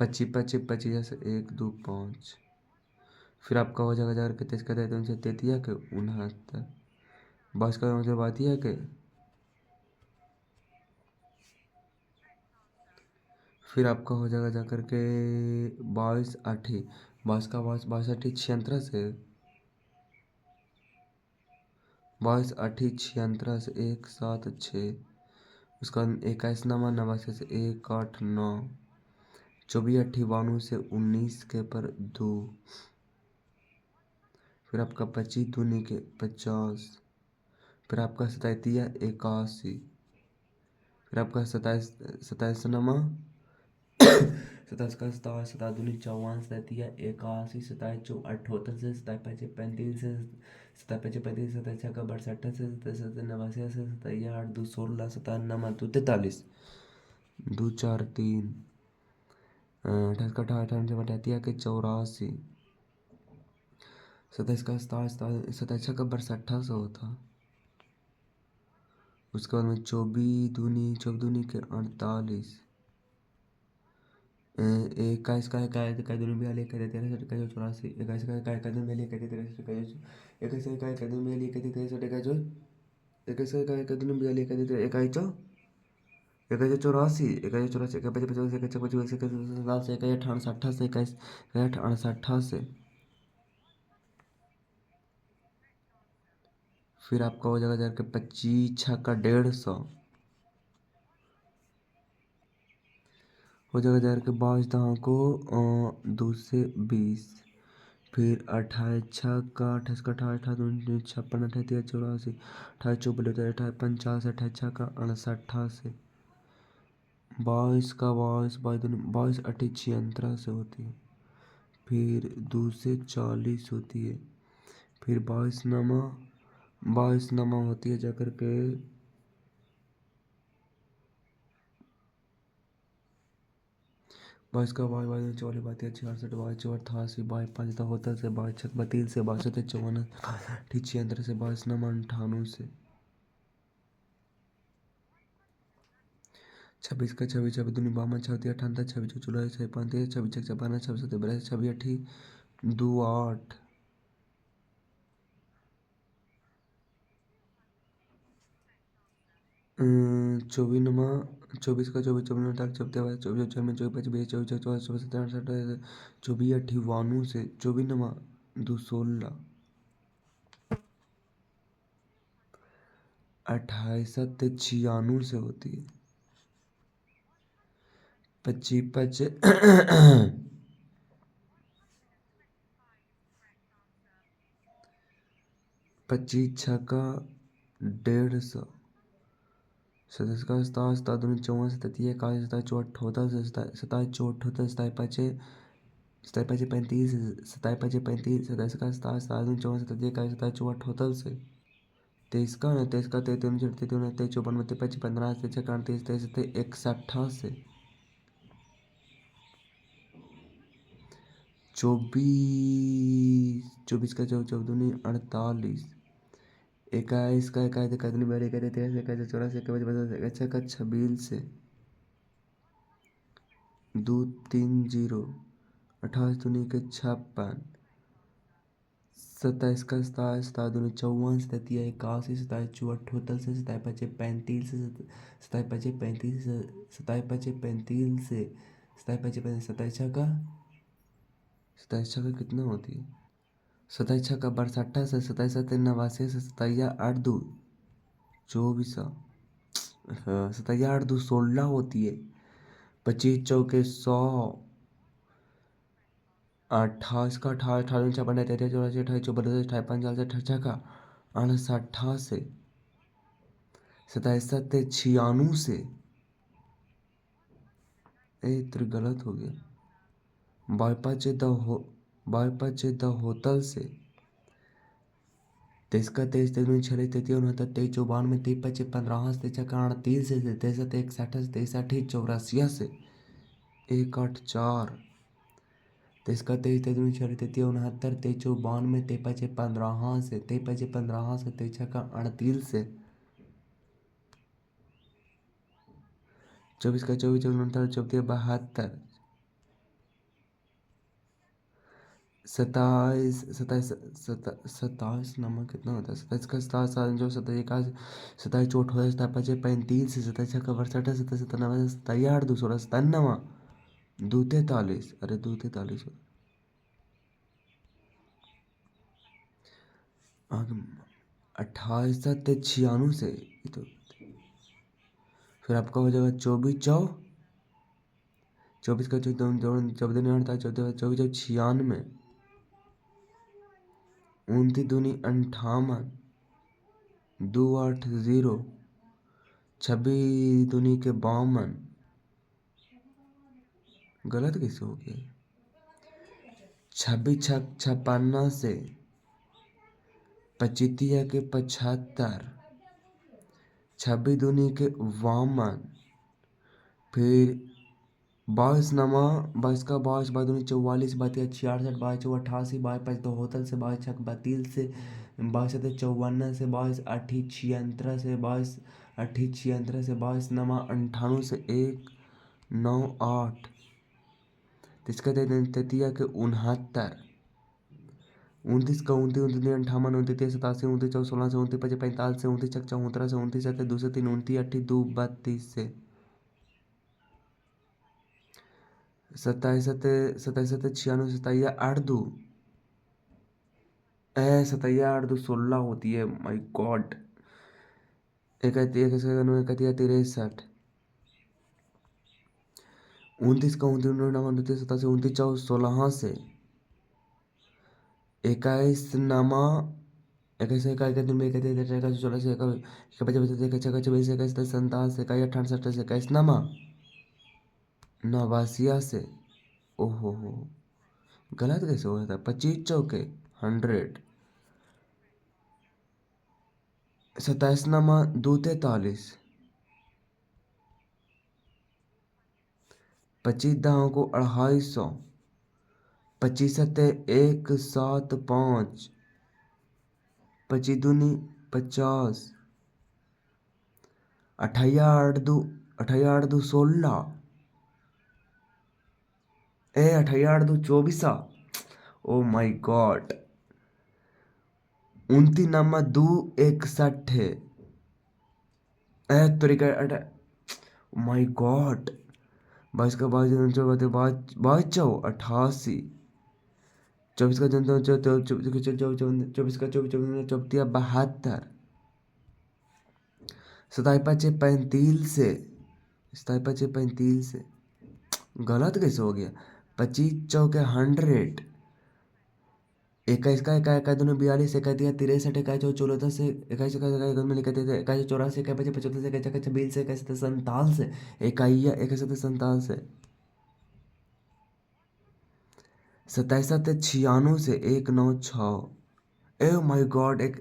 पच्चीस पच्चीस पच्चीस जैसे 1 2 5। फिर आपका हो जाएगा हजार के 23 का 33 के 69। बस का मतलब बात यह है कि फिर आपका हो जाएगा जा करके 22 8 22 का 22 22 8 76 से 22 8 76 से 176। उसका 21 9 89 से 1 8 9। 24 8 92 से 19 के पर 2। फिर आपका 25 2 के 50। फिर आपका 27 81। फिर आपका 27 27 27 का 27 27 2 54 37 81 27 चौ 78 से 27 35 से 27 35 27 का 62 से 27 89 से 27 8 2 16 27 9 2 43 2 4 3 28 का 28 28 के 84। 27 का 27 का 62 होता। उसके बाद में 24 के 48। 21 का इक्कीस दूनी बयालीस इक्कीस 13 इक्कीस 84। 21 का इक्कीस दूनी बयालीस इक्कीस 13 इक्कीस 21 का इक्कीस दूनी बयालीस इक्कीस 13 इक्कीस 21 का इक्कीस दूनी बयालीस इक्कीस 21 84 21 84 इक्कीस 55 इक्कीस 55 इक्कीस 27 इक्कीस 28 इक्कीस 28 से। फिर आपका हो जाएगा जाकर 25 6 का 150। हो जाएगा जार के 22 दहाँ को 2 से 20। फिर 28 6 का 28 का 28 28 56 28 83 84 28 54 28 50 28 6 का 68 से। 22 का 22 22 28 76 से होती है। फिर 2 से 40 होती है। फिर 22 नमा होती है जाकर के 22 का 22 24 32 66 22 88 22 5 72 से 22 छक 32 से 22 54 ठीक 76 से 22 नमा 98 से। 26 का 26 26 दूनी 52 छत्तीस 58 26 चौरासी 56 26 छक 56 26 सत्तर 82 26 अठी 2 8। 24 नमा 24 का 24 24 तक 24 24 24 24 25 24 24 24 27 24 अठी 92 से 24 नमा 2 16। 28 7 96 से होती है। 25 5 25 छक्का 150। 27 का 27 27 दूनी 54 27 इक्कीस 27 चौठ 28 27 चौठ 28 27 पचे 27 पचे 35 27 पचे 35 27 का 27 27 दूनी 54 27 इक्कीस 27 चौठ 28 से। 23 का 23 का 33 33 29 54 25 15 23 31 23 61 से। 24 24 का 24 दूनी 48। 21 का 21 इक्कीस दूनी 42 इक्कीस 23 इक्कीस 84 इक्कीस 25 का 26 से। 2 3 0 28 दूनी के 56। 27 का 27 27 दूनी 54 27 81 27 चौठ 28 से 27 पचे 35 से 27 पचे 35 से 27 पचे 35 से 27 पचे 35 27 का 27 का कितना होती है। 27 का 62 से 27 7 89 से 27 8 2 24। 27 8 2 16 होती है। 25 चौके 100। 28 का 28 28 56 33 84 28 54 28 45 28 का 68 से। 27 7 96 से। तो गलत हो गया। 22 द होटल से। 23 का 23 दूनी 46 33 69 23 94 23 25 15 23 का 38 से 23 61 23 84 से 184। 23 का 23 दूनी 46 33 69 23 94 23 25 15 से 23 25 15 से 23 का 38 से। 24 का 24 49 34 72। सत्ताईस सत्ताईस सत्ताईस नंबर कितना होता है? सत्ताईस का सत्ताईस जो सत्ताईस का सत्ताईस चौठ हो सत्ताईस पचे 35 सत्ताईस छक्का 62 सत्ताईस सत्तानवे सत्ताईस आठ 216 97 दो 43 अरे 2 43 अट्ठाईस 96 से ये तो फिर आपका हो जाएगा 24 का 14 14 चौबीस 96 29 58 280 26 दूनी के 52 गलत कैसे हो गया? 26 छक 56 से 25 के 75 26 दूनी के 52 फिर 22 का 22 44 32 66 22 88 22 72 से 22 छक 32 से 22 54 से 22 8 76 से 22 8 76 से 22 नमा 98 से 1 9 8 तिसका तैतीया के 69 29 का 29 29 58 29 87 29 16 से 29 45 से 29 छक 74 से 29 7 2 से 3 29 8 2 32 से 27 27 96 27 8 2 27 8 2 16 होती है माय गॉड 31 63 29 का 29 27 29 16 से 21 नामा 21 21 दिन में 21 21 16 से 21 21 27 28 28 21 नामा नवासिया से ओहो हो गलत कैसे हुआ था? 25 चौके 100 27 नामा 2 43 25 दाहों को 250 25 सत्ते 175 25 दूनी 50 28 8 2 16 28 2 24 ओ माय गॉड 29 नामा 2 61 तरीका माय गॉड 22 का 22 88 24 का 24 का 24 72 27 35 से 35 से गलत कैसे हो गया? 25 चौके 100 21 का 21 दोनों 42 21 63 21 14 से 21 का में लिखते थे 21 84 21 75 से 21 26 से 21 47 से 21 47 से 27 96 से 196 ए माय गॉड एक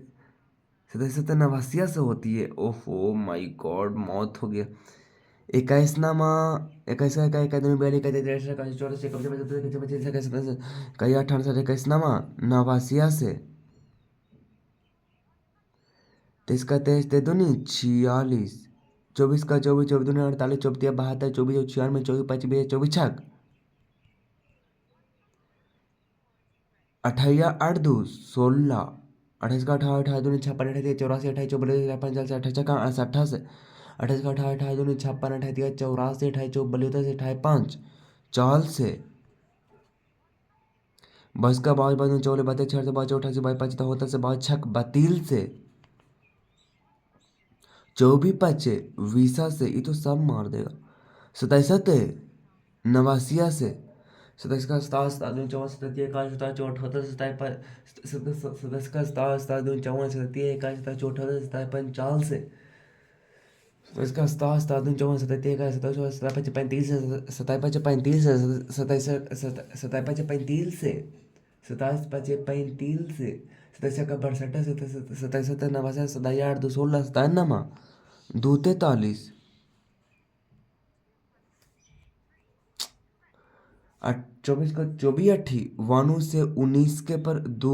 27 नवासिया से होती है ओहो माय गॉड मौत हो गया 21 नामा 21 का 21 दोनों 42 21 23 24 25 25 27 कई 68 21 नामा नवासिया से 23 का 23 ते दूनी 46 24 का 24 24 दूनी 48 24 72 24 96 24 25 24 छक 28 8 2 16 28 का 18 18 दूनी 56 28 84 28 44 55 28 का 68 से 28 का 18 28 दूनी 56 28 84 28 44 28 5 चाल से बस का 22 24 32 6 से 22 88 22 होता से 22 छक 32 से 24 पचे वीसा से ये तो सब मार देगा 27 नवासिया से 27 का 27 54 27 21 27 28 27 का 27 54 27 21 27 28 27 50 से 27 का 27 54 27 21 27 35 से 27 35 से 27 35 से 27 35 से 27 का 62 से 27 नवासी 27 8 2 16 97 2 43 24 का 24 अट्ठी 91 से 19 के पर 2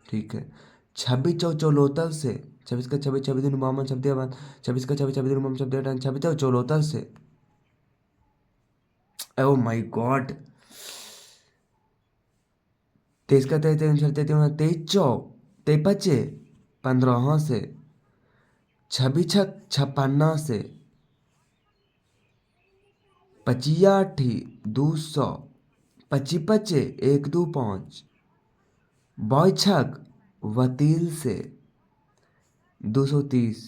ठीक है 26 चौलोतल से 26 का 26 26 दिन बावन 26 26 का 26 26 दिन बावन 26 26 चौलोतल से ओ माय गॉड तेईस का तेईस, तेईस तेईस, तेईस चौ, तेईस पचे 15 से, छब्बीस छक 56 से, पचिया अठी 200, पची पचे 125, बॉय छक वतील से 230,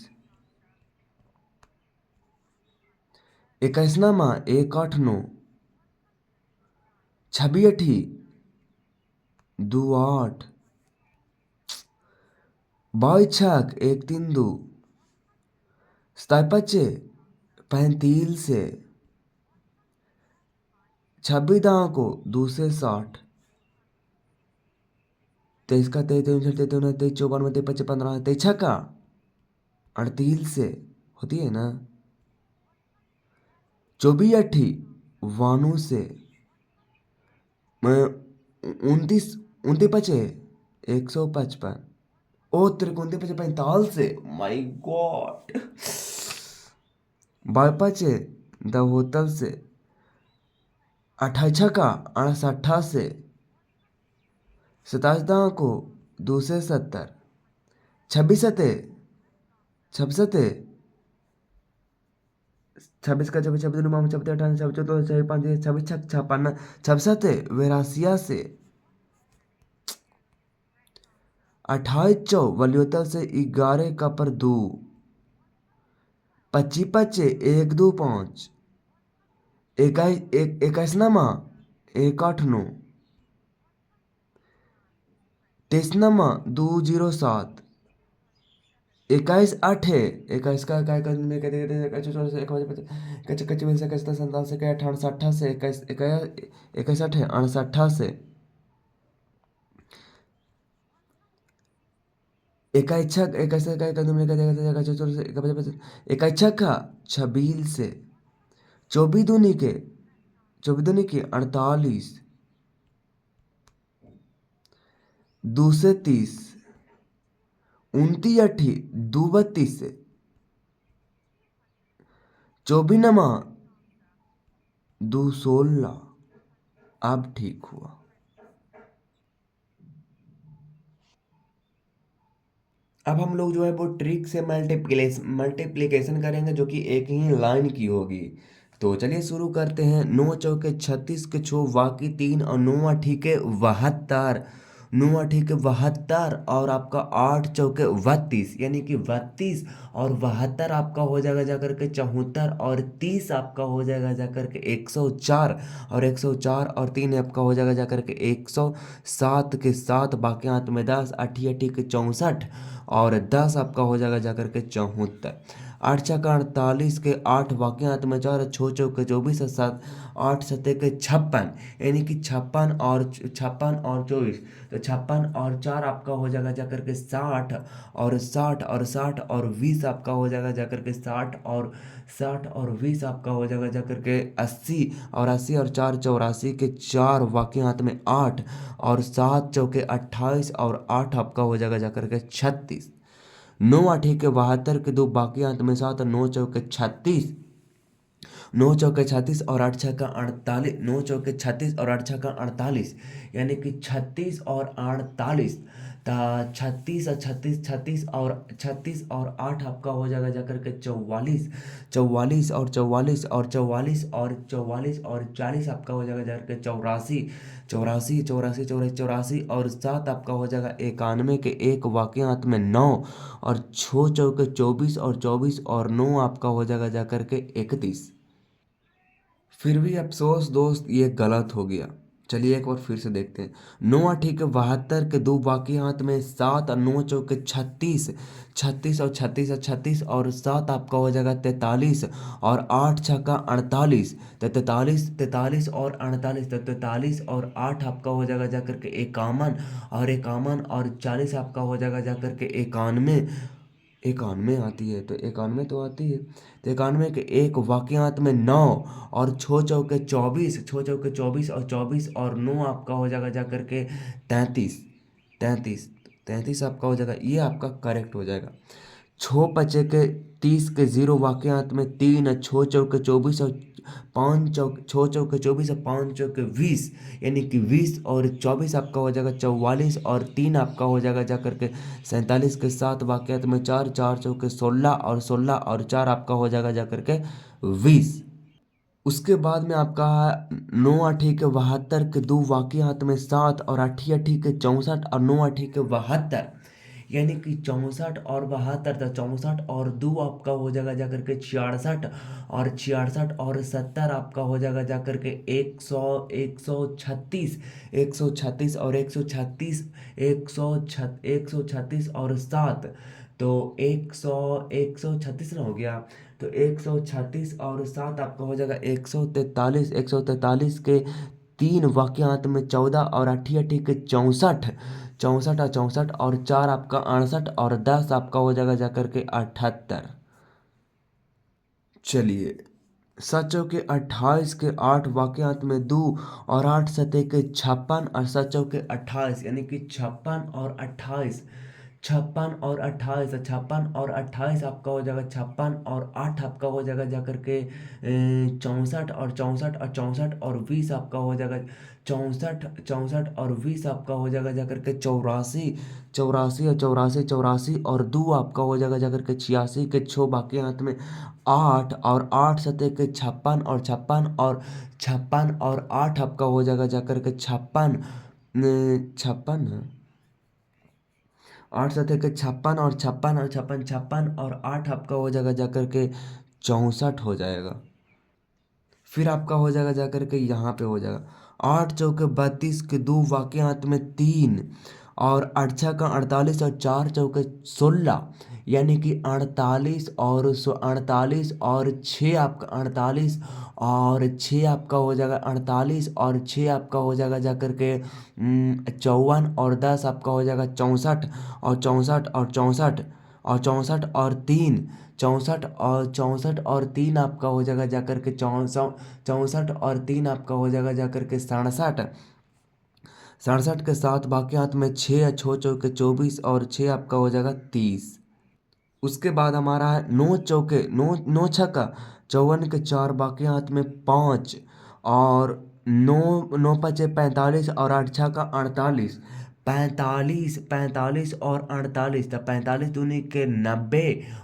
21 नमा 189, छब्बी अठी 28, बॉय छक 132, सताई पचे 35 से, छब्बीस दाओं को 260, तेईस का तेईस, तेईस तेईस, तेईस 54 तेईस पचे 15, तेईस छक्का 38 से होती है ना, चौबीस अठी 92 से, मैं 29, 29 पचे 155, ओ तेरे को 29 पचे 45 से, माय गॉड, बाई पचे द होटल से, 28 छक्का 68 से, 27 दाओं को 270, 26 सते, 26 सते, 26 का 26, 26 माम 26 28, 26 तो 26 5 26 छक 56, 26 वेरासिया से, 28 चौ वल्योतल से 11 का पर 2, 25 पचे 125, 21 नमा 189, 23 नमा 207, 21 आठ है, 21 का क्या कर में कहते कहते 21 14 से 21 कच्चे कच्चे मिल से 21 47 से 28 60 से 21 21 आठ है 68 से, 21 छक 21 का क्या कर में कहते कहते 21 14 से 21 छक का 26 से, 24 दूनी के 24 दूनी के 48, 2 से 30, 29 अठी 232 से, 24 नमा 216, अब ठीक हुआ। अब हम लोग जो है वो ट्रिक से मल्टीप्लिकेशन करेंगे जो कि एक ही लाइन की होगी। तो चलिए शुरू करते हैं। 9 चौके 36 के छो बाकी 3 और 9 ठीके 72, 9 ठीके 72 और आपका 8 चौके 32 यानी कि 32 और 72 आपका हो जाएगा जाकर के 74 और 30 आपका हो जाएगा जाकर के 104 और 104 और 3 आपका हो जाएगा जाकर के 107 के साथ बाकी हाथ में 10 अठी अठी के 64 और 10 आपका हो जाएगा जाकर के 74, 8 छक्का 48 के 8 बाकी हाथ में 4, 6 चौके 24 और 7 8 सत्ते के 56 यानी कि 56 और 24, तो 56 और 4 आपका हो जाएगा जाकर के 60 और 60 और 60 और 20 आपका हो जाएगा जाकर के 60 और 20 आपका हो जाएगा जाकर के 80 और 80 और 4 84 के 4 बाकी हाथ में 8 और 7 चौके 28 और 8 आपका हो जाएगा जाकर के 36, 9 आठे के 72 के 2 बाकी हाथ में 7, 9 चौके 36, 9 चौके 36 और 8 छक्का 48, 9 चौके 36 और 8 छक्का 48 यानी कि 36 और 48, 36 और 36 36 और 8 आपका हो जाएगा जाकर के 44, 44 और 44 और 44 और 44 और 40 आपका हो जाएगा जाकर के 84, 84 84 84 84 और 7 आपका हो जाएगा 91 के 1 बाकी हाथ में 9 और 6 चौके 24 और 24 और 9 आपका हो जाएगा जाकर के 31। फिर भी अफसोस दोस्त ये गलत हो गया। चलिए एक बार फिर से देखते हैं। 9 आठी के 72 के 2 बाकी हाथ में 7 और 9 चौके 36, 36 और 36 और 36 और 7 आपका हो जाएगा 43 और 8 छक्का 48, तो 43 43 और 48 तो 43 और 8 आपका हो जाएगा जाकर के 51 और 51 और 40 आपका हो जाएगा जाकर के 91, 91 आती है तो 91 तो आती है, तो 91 के 1 वाक्यांत में 9 और 6 चौके 24, 6 चौके 24 और 24 और 9 आपका हो जाएगा जाकर के 33, 33 33 आपका हो जाएगा, ये आपका करेक्ट हो जाएगा। 6 पचे के 30 के 0 वाक्यांत में 3, 6 चौके 24 और पाँच चौक 6 चौके 24 और 5 चौके 20, यानी कि 20 और 24 आपका हो जाएगा 44, और 3 आपका हो जाएगा जा करके 47 के साथ वाकयात में 4, 4 चौके 16 और 16 और 4 आपका हो जाएगा जा करके 20। उसके बाद में आपका 9 8 के 72 के दो वाक़ई हाथ में 7 और 8 8 के 64 और 9 8 के 72, यानी कि 64 और 72 था। 64 और 2 आपका हो जाएगा जा करके 66, और 66 और 70 आपका हो जाएगा जा करके 100 136, 136 और 136, 136 और 7, तो 136 ना हो गया। तो 136 और 7 आपका हो जाएगा 143, 143 के 3 वाक्यांत में 14 और 88 के 64, 64 और 64 और 4 आपका 68 और 10 आपका हो जाएगा जाकर के 78। चलिए, 7 के 28 के 8 वाक्यांत में 2 और 8 सतह के 56 और 7 के 28, यानी कि 56 और 28, 56 और 28, 56 और 28 आपका हो जाएगा 56 और 8 आपका हो जाएगा जाकर के 64 और 64 और 64 और 20 आपका हो जाएगा 64, 64 और 20 आपका हो जाएगा जाकर के 84, 84 और 84, 84 और 2 आपका हो जाएगा जाकर के 86 के 6 बाकी हाथ में 8 और 8 सतह के 56 और 56 और 56 और 8 आपका हो जाएगा जाकर के 56, 56, 8 सतह के 56 और 56 और 56, 56 और 8 आपका हो जाएगा जाकर के 64 हो जाएगा। फिर आपका हो जाएगा जाकर के यहाँ पे हो जाएगा 8 चौके 32 के दो वाक़ई हाथ में 3 और 8 छः का 48 और 4 चौके 16, यानी कि 48 और 48 और 6 आपका 48 और 6 आपका हो जाएगा 48 और 6 आपका हो जाएगा जाकर के 54 और 10 आपका हो जाएगा 64 और 64 और 64 और 64 और 3, 64 और 64 और 3 आपका हो जाएगा जाकर के 64 और 3 आपका हो जाएगा जाकर के 67, 67 के साथ बाकी हाथ में 6, 6 चौके 24 और 6 आपका हो जाएगा 30। उसके बाद हमारा है 9 चौके 9, 9 छक्का 54 के 4 बाकी हाथ में 5 और 9, 9 पचे 45 और 8 छक्का 48, 45, 45 और 48, तो 45 दूनी के 90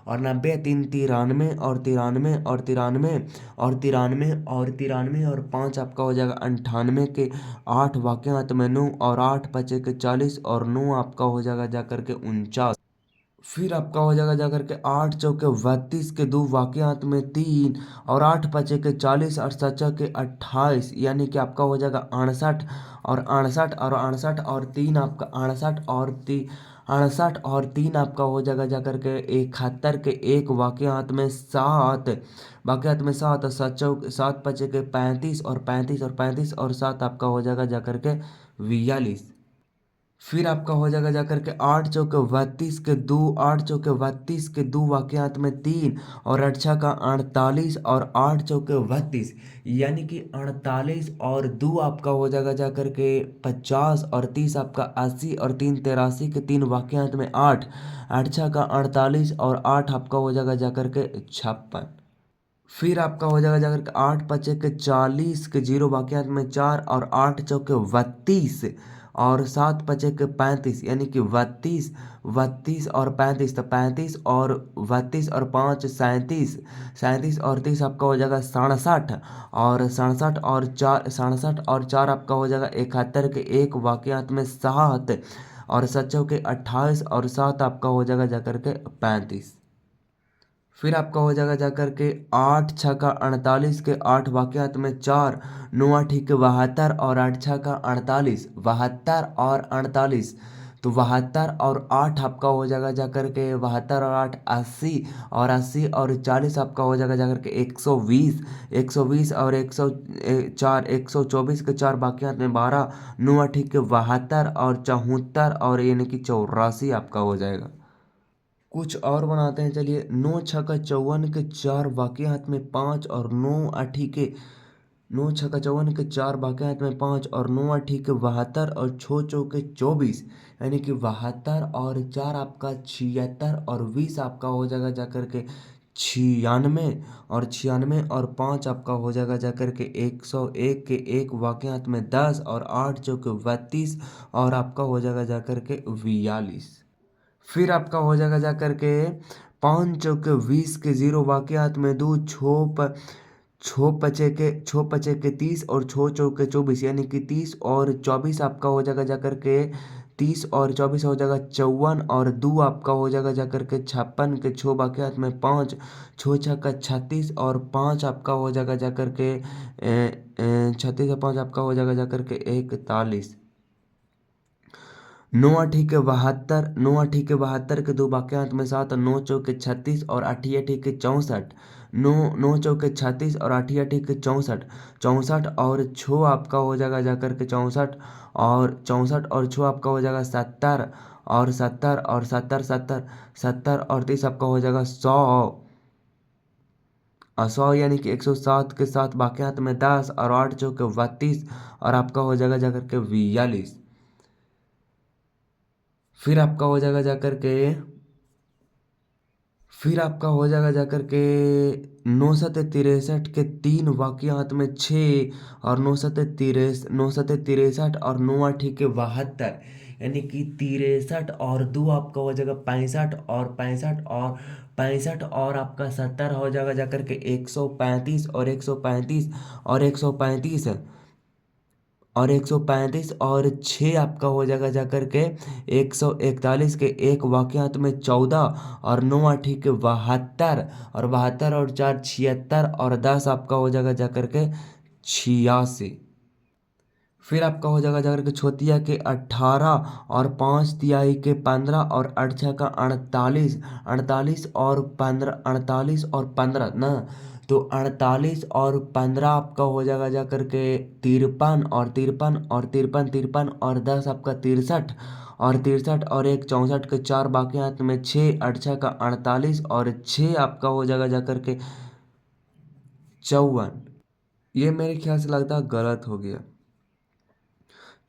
और 90 3 93 और 93 और 93 और 93 और 93 और 5 आपका हो जाएगा 98 के 8 वाक्य हाथ में 9 और 8 पचे के 40 और 9 आपका हो जाएगा जाकर के 49। फिर आपका हो जाएगा जाकर के 8 चौके 32 के दो वाक़ई हाथ में 3 और 8 पचे के 40 और 7 के 28, यानी कि आपका हो जाएगा 68 और 68 और 68 और 3 आपका 68 और 3, 68 और 3 आपका हो जाएगा जाकर के 71 के 1 वाक़ई हाथ में 7, बाकी हाथ में 7 और 7 पचे के 35 और 35 और 35 और 7 आपका हो जाएगा जाकर के 42। फिर आपका हो जाएगा जाकर के 8 चौके 32 के दो, 8 चौके 32 के दो वाक़यात में 3 और 8 का 48 और 8 चौके 32, यानी कि 48 और 2 आपका हो जाएगा जाकर के 50 और 30 आपका 80 और 3 83 के 3 वाक़यात में 8, 8 का 48 और 8 आपका हो जाएगा जाकर के 56। फिर आपका हो जाएगा जाकर के 8 पचे के 40 के 0 वाक़यात में 4 और 8 चौके 32 और 7 पचे के 35, यानी कि 32, 32 और 35, तो 35 और 32 और 5 37, 37 और 30 आपका हो जाएगा 67 और 67 और 4, 67 और 4 आपका हो जाएगा 71 के 1 वाक़यात में 7 और 7 चौके 28 और 7 आपका हो जाएगा जाकर के 35। फिर आपका हो जाएगा जाकर के 8 छः का 48 के 8 वाक़यात में 4, 9 8 के 72 और 8 छः का 48, 72 और 48, तो 72 और 8 आपका हो जाएगा जाकर के 72 और 8 80 और 80 और 40 आपका हो जाएगा जाकर के 120, 120 और 104, 124 के 4 वाक़यात में 12, 9 8 के 72 और 74 और यानी कि 84 आपका हो जाएगा। कुछ और बनाते हैं, चलिए। 9 छक्का 54 के 4 बाकी हाथ में 5 और 9 आठी के 9 छक्का 54 के 4 बाकी हाथ में 5 और 9 आठी के 72 और 6 चौके 24, यानी कि 72 और 4 आपका 76 और 20 आपका हो जाएगा जाकर के 96 और 96 और 5 आपका हो जाएगा जाकर के 101 के एक वाक्यांत में 10 और 8 चौके 32 और आपका हो जाएगा जाकर के 42। फिर आपका हो जाएगा जाकर के 5 चौके 20 के जीरो वाक्यांत में दो छो पचे के 30 और छो चौके 24 यानी कि 30 और 24 आपका हो जाएगा जाकर के 30 और 24 हो जाएगा 54 और दो आपका हो जाएगा जाकर के 56 के छो वाक्यांत में 5 छो छक्का 36 और 5 आपका हो जाएगा जाकर के 36 और 5 आपका हो जाएगा जाकर के 41। नौ आठी के 72 नौ आठी के 72 के दो वाक्यांत में 7 नौ चौके 36 और आठी आठी के 64 नौ नौ चौके 36 और आठी आठी के 64 64 और छो आपका हो जाएगा जाकर के 64 और छो आपका हो जाएगा 70 और 70 और 70 और 30 आपका हो जाएगा 100 और 100 यानी कि 107 के साथ वाक्यांत में 10 और 8 चौके 32 और आपका हो जाएगा जाकर के 42। फिर आपका हो जाएगा जाकर के फिर आपका हो जाएगा जाकर के 963 के तीन वाक्यांत में 6 और 963 और 9 के 72 यानी कि 63 और दो आपका हो जाएगा 65 और आपका 70 हो जाएगा जाकर के 135 और 135 और 135 और 135 और 6 आपका हो जाएगा जाकर के 141 के एक वाक्यांत में 14 और 9 आठी के 72 और 72 और 4 76 और 10 आपका हो जाएगा जाकर के 86। फिर आपका हो जाएगा जाकर के छोतिया के 18 और 5 तिहाई के 15 और अड़छा का 48 48 और 15 48 और 15 ना, तो 48 और 15 आपका हो जाएगा जाकर के 53 और 53 और 53 53 और 10 आपका 63 और 63 और एक 64 के चार वाक्यांत में 6 अड़छा का 48 और 6 आपका हो जाएगा जाकर के 54। ये मेरे ख्याल से लगता है गलत हो गया।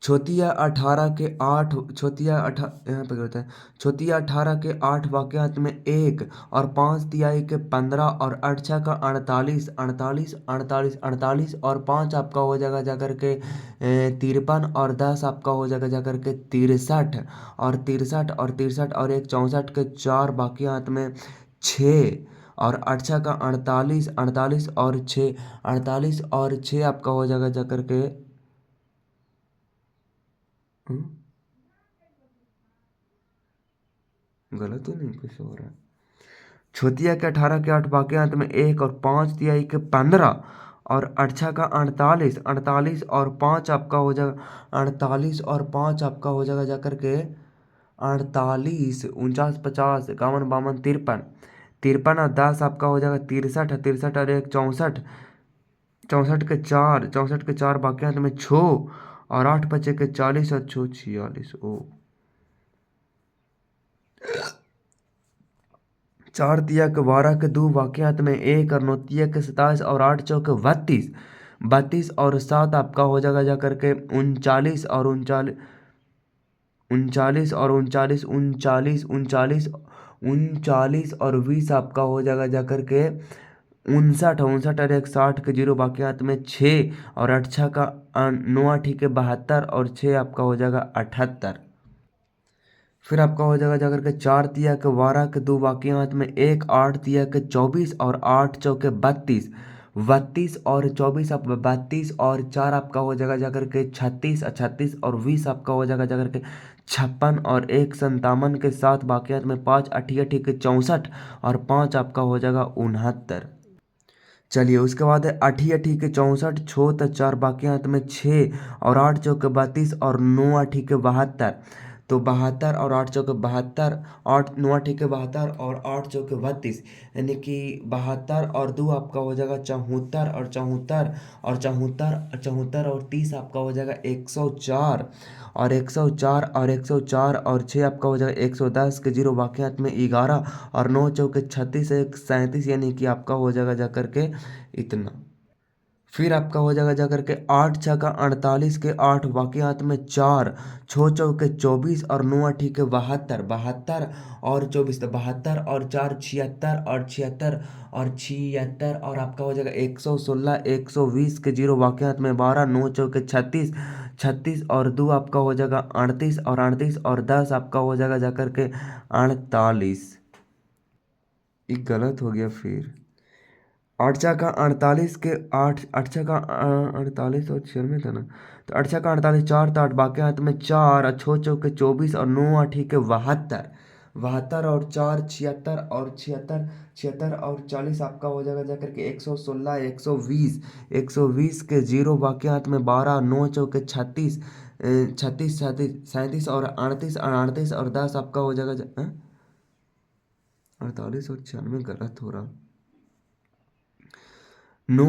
छोतिया 18 के 8 छोतिया अठा यहाँ पे होता है छोतिया 18 के 8 वाक्यांत में 1 और 5 तिहाई के 15 और अड़छा का 48 48 48 48 और 5 आपका हो जाएगा जाकर के 53 और 10 आपका हो जाएगा जाकर के 63 और 63 और 63 और एक 64 के चार वाक्यांत में 6 और अड़छा का 48 48 और 6 48 और 6 आपका हो जाएगा जाकर के गलत तो नहीं कुछ हो रहा है। छोतिया के 18 के 8 वाक्यांत में 1 और 5 तिहाई के 15 और अड़छा का 48 48 और 5 आपका हो जाएगा 48 और 5 आपका हो जाएगा जाकर के 48 49 50 51 52 53 53 और 10 आपका हो जाएगा 63 63 और एक 64 64 के चार वाक्यांत में 6 और 8 बचे के 40 और 6 46 ओ 4 तिया के 12 के दो वाक्यांत में 1 और 9 तिया के 27 और 8 चौके 32 32 और 7 आपका हो जाएगा जाकर के 39 और 39 39 और 39 39 39 39 और 20 आपका हो जाएगा जाकर के 59 और एक 60 के जीरो बाकियात में 6 और 8 का 9 आठी के 72 और 6 आपका हो जाएगा 78। फिर आपका हो जाएगा जाकर के 4 तिया के 12 के दो वाक्यांत में 1 8 तिया के 24 और 8 चौके 32 32 और 24 आप 32 और 4 आपका हो जाएगा जाकर के 36 36 और 20 आपका हो जाएगा जाकर के 56 और एक 57 के साथ वाक्यांत में 5 अठी अठी के 64 और 5 आपका हो जाएगा 69। चलिए उसके बाद है अठी अठी के 64 छो तक 4 बाकियात में 6 और 8 चौके 32 और 9 अठी के 72 तो 72 और 8 चौके 72 8 9 अठी के 72 और 8 चौके 32 यानी कि 72 और 2 आपका हो जाएगा 74 और 74 और 74 74 और 30 आपका हो जाएगा 104 और 104 और 104 और 6 आपका हो जाएगा 110 के जीरो वाक्यांत में 11 और 9 चौके 36 एक 37 यानी कि आपका हो जाएगा जाकर के इतना। फिर आपका हो जाएगा जा करके 8 × 48 के 8 बाकी हाथ में 4 छो चौके 24 और 9 ठीक है 72 72 और 24 तो 72 और 4 76 और 76 और 76 और आपका हो जाएगा 116 120 के 0 बाकी हाथ में 12 9 चौके 36 36 और 2 आपका हो जाएगा 38 और 38 और 10 आपका हो जाएगा जा करके 48। ये गलत हो गया फिर। 8 × 48 के 8 8 × 48 और 96 था ना। तो 8 × 48 4 तो 8 बाकी हाथ में 4 और छो चौके 24 और 9 ठीक है 72 72 और 4 76 और 76 76 और 40 आपका हो जाएगा जाकर के 116 120 120 के 0 बाकी हाथ में 12 9 चौके 36 36 37 और 38 38 और 10 आपका हो जाएगा 48 और 96 गलत हो रहा। 9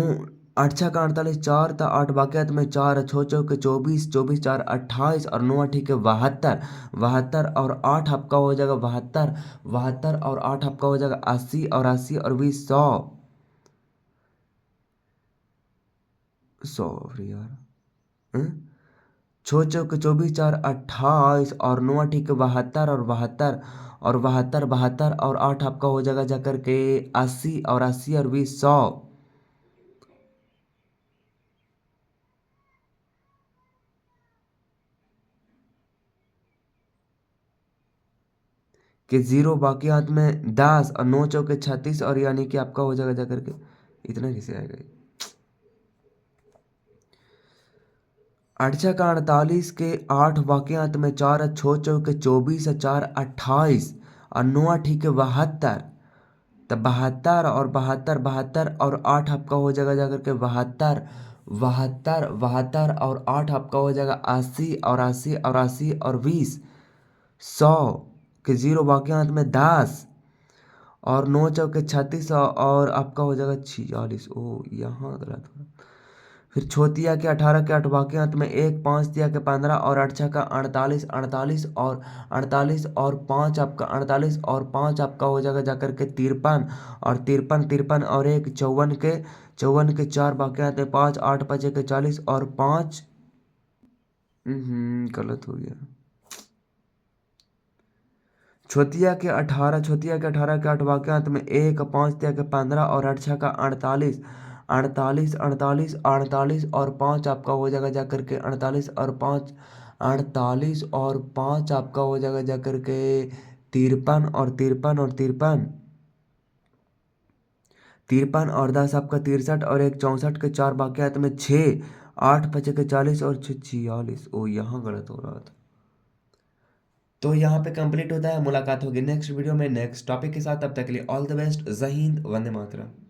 8 × 48 4 था 8 बाकी में 4 छो चौके 24 24 4 28 और 9 ठीक है 72 72 और 8 आपका हो जाएगा 72 72 और 8 आपका हो जाएगा 80 और 80 और 20 100 100 यार छो चौके 24 4 28 और 9 ठीक है 72 और 72 और 72 72 और 8 आपका हो जाएगा जाकर के 80 और 80 और 20 100 कि 0 बाकी हाथ में 10 और 9 चौके 36 और यानी कि आपका हो जाएगा जाकर के इतना कैसे आएगा। 8 × 48 के 8 बाकी हाथ में 4 छो चौके 24 और 4 28 और 9 ठीक है 72 तब 72 और 72 72 और 8 आपका हो जाएगा जाकर के 72 72 72 और 8 आपका हो जाएगा 80 और 80 और 80 और 20 100 के 0 बाकी हाथ में 10 और 9 चौके 36 और आपका हो जाएगा 46। ओ यहाँ गलत हो। फिर छोतिया के 18 के 8 बाकी हाथ में 1 5 तिया के 15 और 8 का 48 48 और 48 और 5 आपका 48 और 5 आपका हो जाएगा जाकर के 53 और 53 53 और 1 54 के 4 बाकी हाथ में 5 8 5 के 40 और 5 गलत हो गया। छोतिया के 18 के 8 वाक्य अंत में 1 5 तिया के 15 और 8 का 48 48 48 48 और 5 आपका हो जाएगा जाकर के 48 और 5 48 और 5 आपका हो जाएगा जाकर के 53 और 53 और 53 53 और 10 आपका 63 और 1 64 के 4 वाक्य में 6 8 5 के 40 और 6 46। ओ यहाँ गलत हो रहा था। तो यहाँ पे कंप्लीट होता है। मुलाकात होगी नेक्स्ट वीडियो में नेक्स्ट टॉपिक के साथ। तब तक के लिए ऑल द बेस्ट। जय हिंद, वंदे मातरम।